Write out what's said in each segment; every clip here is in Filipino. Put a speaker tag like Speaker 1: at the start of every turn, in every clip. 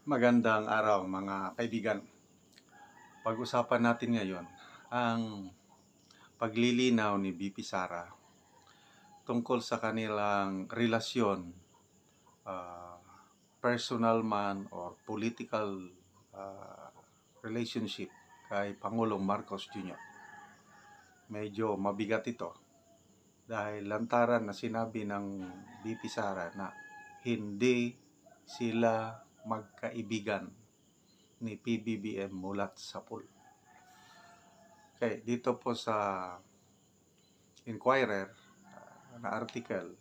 Speaker 1: Magandang araw mga kaibigan. Pag-usapan natin ngayon ang paglilinaw ni VP Sara tungkol sa kanilang relasyon, personal man or political relationship kay Pangulong Marcos Jr. Medyo mabigat ito dahil lantaran na sinabi ng VP Sara na hindi sila magkaibigan ni PBBM Mulat Sapul. Okay, dito po sa Inquirer na article,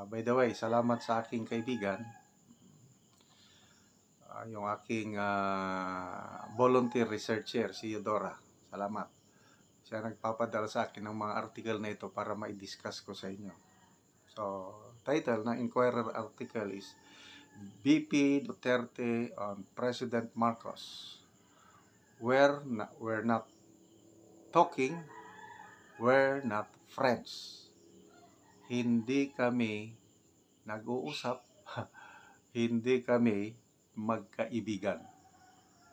Speaker 1: by the way, salamat sa aking kaibigan, yung aking volunteer researcher, si Eudora. Salamat. Siya nagpapadala sa akin ng mga article na ito para ma-discuss ko sa inyo. So, title ng Inquirer article is VP Duterte on President Marcos. We're not talking, we're not friends. Hindi kami nag-uusap, hindi kami magkaibigan.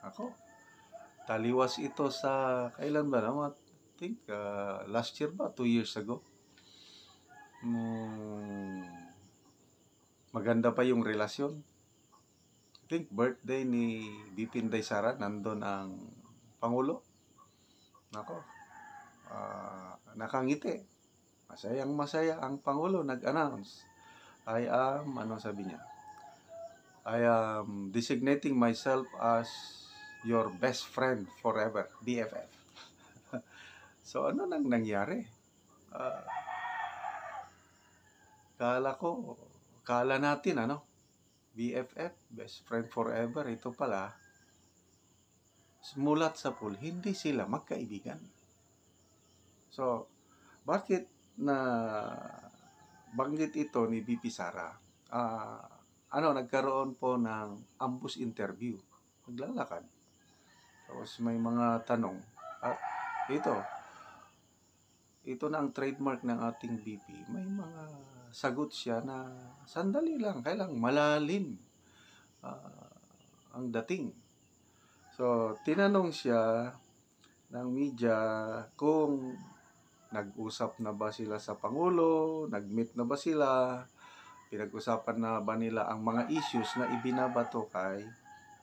Speaker 1: Ako, taliwas ito sa, kailan ba naman? I think last year ba? 2 years ago. Maganda pa yung relasyon. I think birthday ni VP Inday Sara, nandun ang Pangulo. Nako, nakangiti. Masayang masaya ang Pangulo nag-announce. I am designating myself as your best friend forever, BFF. So ano nang nangyari? Kala natin BFF, best friend forever, ito pala Mulat Sapul, hindi sila magkaibigan. So, bakit na banggit ito ni VP Sara? Nagkaroon po ng ambush interview. Maglalakad. Tapos may mga tanong. At ito na ang trademark ng ating VP. May mga sagot siya na sandali lang, kailang malalim ang dating. So, tinanong siya ng media kung nag-usap na ba sila sa Pangulo, nag-meet na ba sila, pinag-usapan na ba nila ang mga issues na ibinabato kay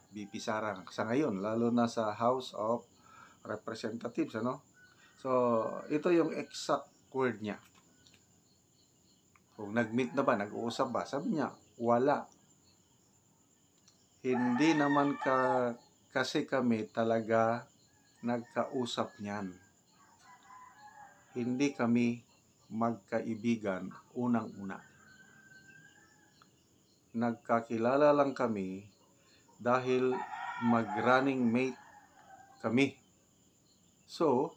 Speaker 1: VP Sara sa ngayon, lalo na sa House of Representatives, So, ito yung exact word niya. Kung nag-meet na ba, nag-uusap ba, sabi niya, wala. Hindi naman kasi kami talaga nagkausap niyan. Hindi kami magkaibigan unang-una. Nagkakilala lang kami dahil mag-running mate kami. So,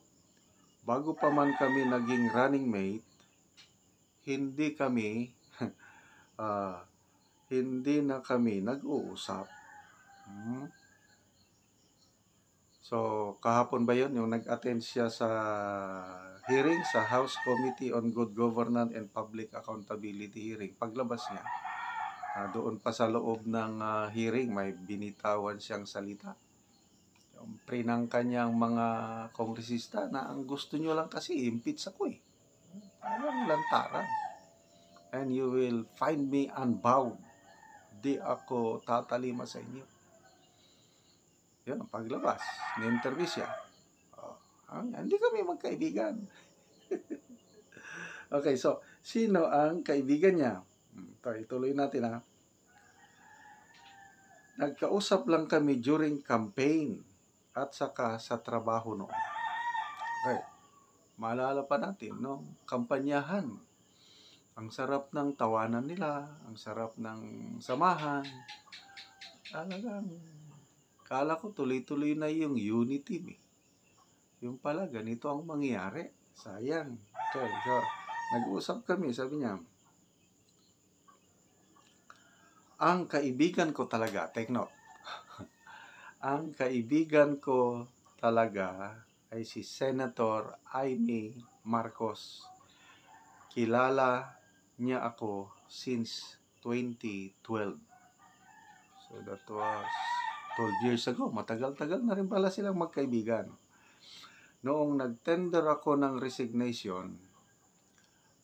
Speaker 1: bago pa man kami naging running mate, hindi na kami nag-uusap. So, kahapon ba yun, yung nag-attend siya sa hearing sa House Committee on Good Governance and Public Accountability hearing. Paglabas niya, doon pa sa loob ng hearing, may binitawan siyang salita. Yung ng kanyang mga kongresista na ang gusto nyo lang kasi impeach ako Parang lantaran. And you will find me unbound. Di ako tatalima sa inyo. Yun, paglabas, ni-interview siya. Hindi kami magkaibigan. Okay, so, sino ang kaibigan niya? Ituloy natin Nagkausap lang kami during campaign at saka sa trabaho noon. Okay, maalala pa natin, kampanyahan. Ang sarap ng tawanan nila, ang sarap ng samahan. Talagang kala ko tuloy-tuloy na yung unity. Yung pala, ganito ang mangyayari. Sayang. Okay, so, nag-uusap kami, sabi niya, ang kaibigan ko talaga, take note, ang kaibigan ko talaga ay si Senator Amy Marcos. Kilala niya ako since 2012. So that was 12 years ago. Matagal-tagal na rin pala silang magkaibigan. Noong nag-tender ako ng resignation,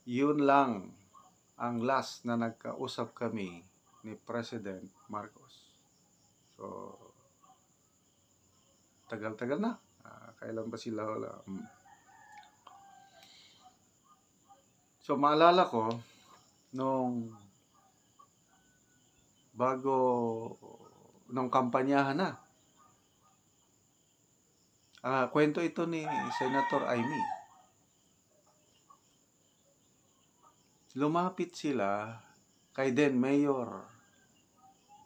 Speaker 1: yun lang ang last na nagkausap kami ni President Marcos. So, tagal-tagal na. Kailan ba sila wala? So, maalala ko, nung kampanyahan na, kwento ito ni Senator Amy. Lumapit sila kay then Mayor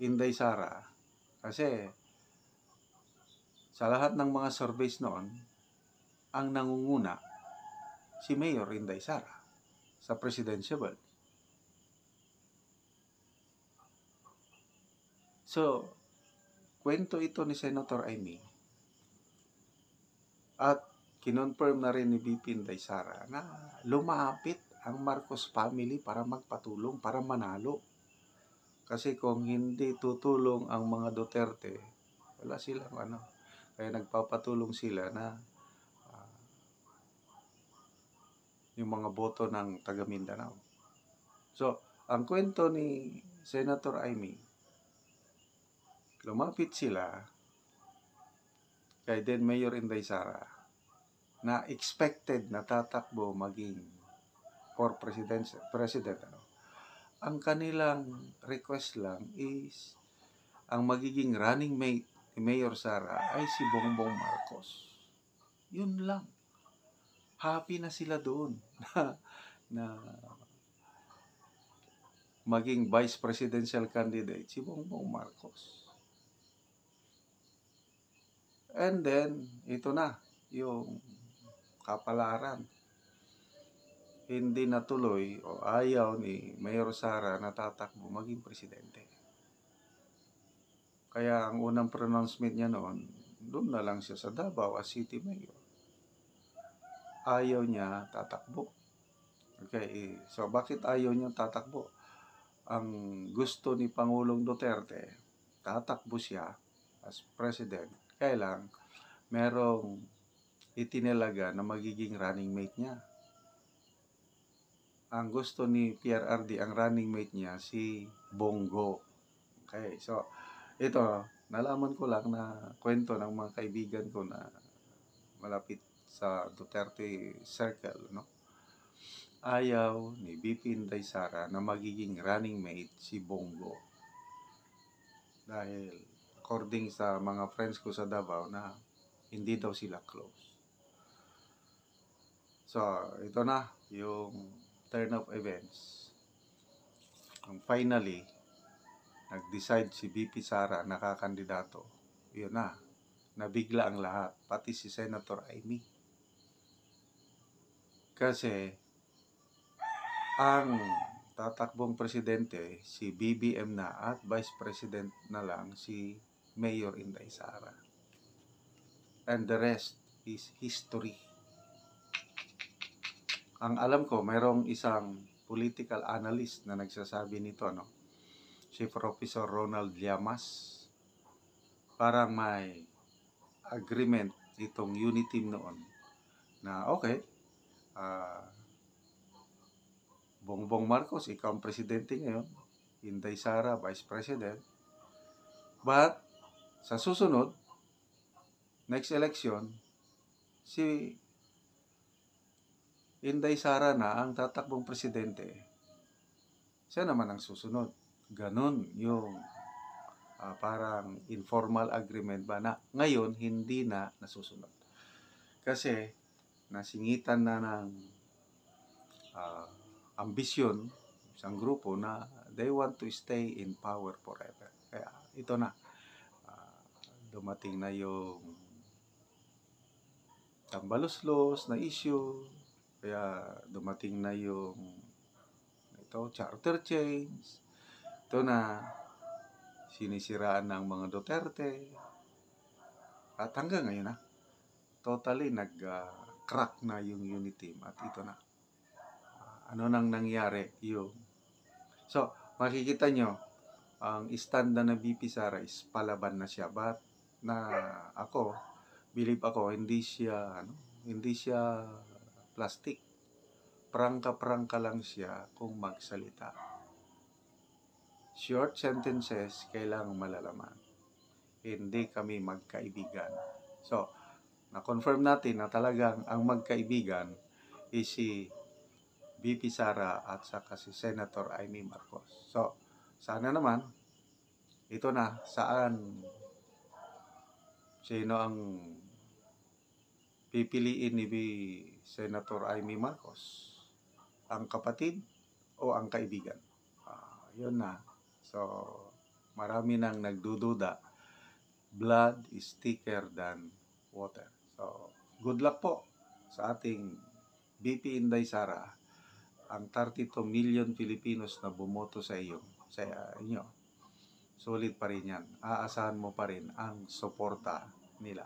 Speaker 1: Inday Sara kasi sa lahat ng mga surveys noon, ang nangunguna si Mayor Inday Sara sa presidential. So, kwento ito ni Senator Amy at kinonfirm na rin ni VP Inday Sara na lumapit ang Marcos family para magpatulong, para manalo. Kasi kung hindi tutulong ang mga Duterte, wala silang Kaya nagpapatulong sila na yung mga boto ng taga Mindanao. So, ang kwento ni Senator Amy, lumapit sila kay then Mayor Inday Sara na expected na tatakbo maging for president. Ang kanilang request lang is ang magiging running mate ni Mayor Sara ay si Bongbong Marcos. Yun lang. Happy na sila doon na maging vice presidential candidate si Bongbong Marcos. And then, ito na yung kapalaran. Hindi natuloy o ayaw ni Mayor Sara na tatakbo maging presidente. Kaya ang unang pronouncement niya noon, doon na lang siya sa Davao as city mayor. Ayaw niya tatakbo. Okay, so bakit ayaw niya tatakbo? Ang gusto ni Pangulong Duterte, tatakbo siya as president. Kaya lang, merong itinalaga na magiging running mate niya. Ang gusto ni PRRD, ang running mate niya, si Bongo. Okay, so ito, nalaman ko lang na kwento ng mga kaibigan ko na malapit sa Duterte circle, no? Ayaw ni VP Inday Sara na magiging running mate si Bongo. Dahil according sa mga friends ko sa Davao na hindi daw sila close. So, ito na yung turn of events. Finally, nag-decide si VP Sara na kakandidato. Yun na. Nabigla ang lahat. Pati si Senator Amy. Kasi, ang tatakbong presidente, si BBM na at Vice President na lang si Mayor Inday Sara. And the rest is history. Ang alam ko, mayroong isang political analyst na nagsasabi nito, si Professor Ronald Llamas. Parang may agreement itong unity team noon na okay, Bongbong Marcos, ikaw ang presidente ngayon, Inday Sara, Vice President. But, sa susunod, next election, si Inday Sara na ang tatakbong presidente. Siya naman ang susunod. Ganon yung parang informal agreement ba na ngayon hindi na nasusunod. Kasi nasingitan na ng ambisyon isang grupo na they want to stay in power forever. Kaya ito na. Dumating na yung tambaluslos na issue. Kaya dumating na yung charter change. Ito na sinisiraan ng mga Duterte. At hanggang ngayon totally nag-crack na yung unity team. At ito na. Ano nang nangyari yung... So, makikita nyo, ang stand na BP Sara is palaban na siya, but ako, believe ako, hindi siya plastic. Prangka-prangka lang siya kung magsalita. Short sentences, kailangang malalaman. Hindi kami magkaibigan. So, na-confirm natin na talagang ang magkaibigan is si BP Sara at saka si Senator Amy Marcos. So, sana naman, ito na, sino ang pipiliin ni Senator Amy Marcos? Ang kapatid o ang kaibigan? Yun na. So, marami nang nagdududa. Blood is thicker than water. So, good luck po sa ating BP Inday Sara, ang 32 million Filipinos na bumoto sa inyo. Solid pa rin yan. Aasahan mo pa rin ang suporta nila.